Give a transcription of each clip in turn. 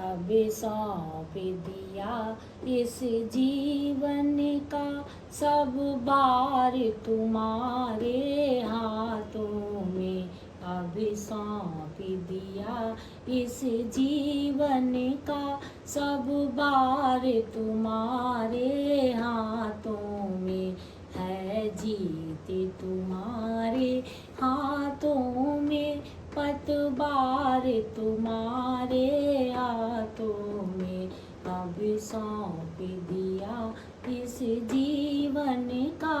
अब सौंप दिया इस जीवन का सब बार तुम्हारे हाथों में। अब सौंप दिया इस जीवन का सब बार तुम्हारे हाथों में। है जीत तुम्हारे हाथों में, पतवार तुम्हारे हाथों में। अब सौंप दिया इस जीवन का।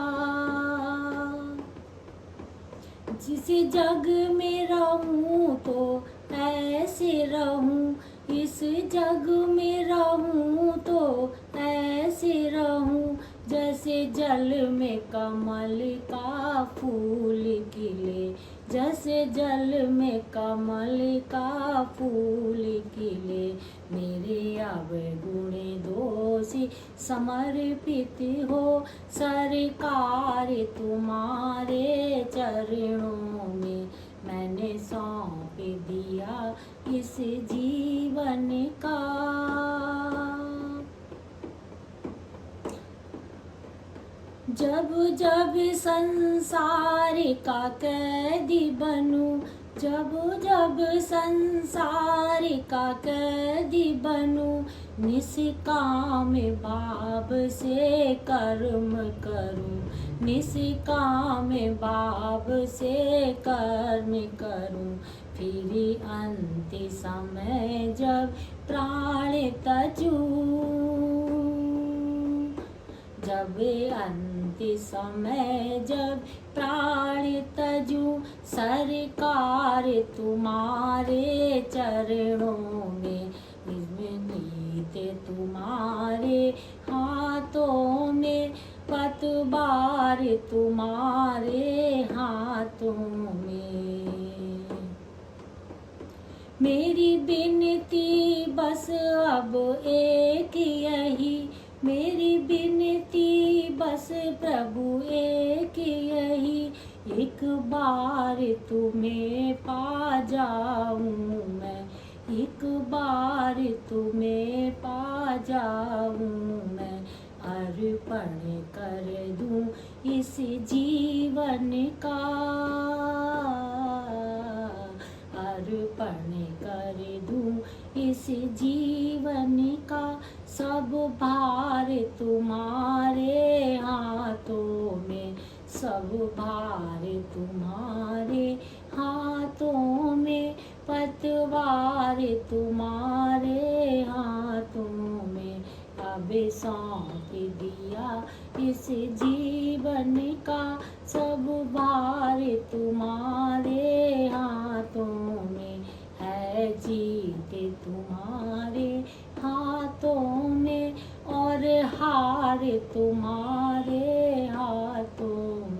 जिस जग में रहूं तो ऐसे रहूं, इस जग में रहूं तो ऐसे रहूं, जैसे जल में कमल का फूल खिले। जैसे जल में कमल का फूल खिले। मेरे अवगुण दोष समर्पित हो सरकार तुम्हारे चरणों में। मैंने सौंप दिया इस जीवन का। जब जब संसार का कैदी बनूं, जब जब संसार का कैदी बनूं, निष्काम भाव से कर्म करूं। निष्काम भाव से कर्म करूं। फिर अंत समय जब प्राण तजूं, जब अंत समय जब प्राण तजूं, सरकार तुम्हारे चरणों में। नीत तुम्हारे हाथों में, पतवार तुम्हारे हाथों में। मेरी विनती बस अब एक यही, मेरी विनती बस प्रभु एक यही, एक बार तुम्हें पा जाऊं मैं। एक बार तुम्हें पा जाऊं मैं। अर्पण कर दूं इस जीवन का। अर्पण कर दूं इस जीवन का, सब भार तुम्हारे हाथों में। सब भार तुम्हारे हाथों में, पतवार तुम्हारे हाथों में। अब सौंप दिया इस जीवन का, सब भार तुम्हारे हाथों में। है जीत तुम्हारे हाथों में, और हार तुम्हारे हाथों में।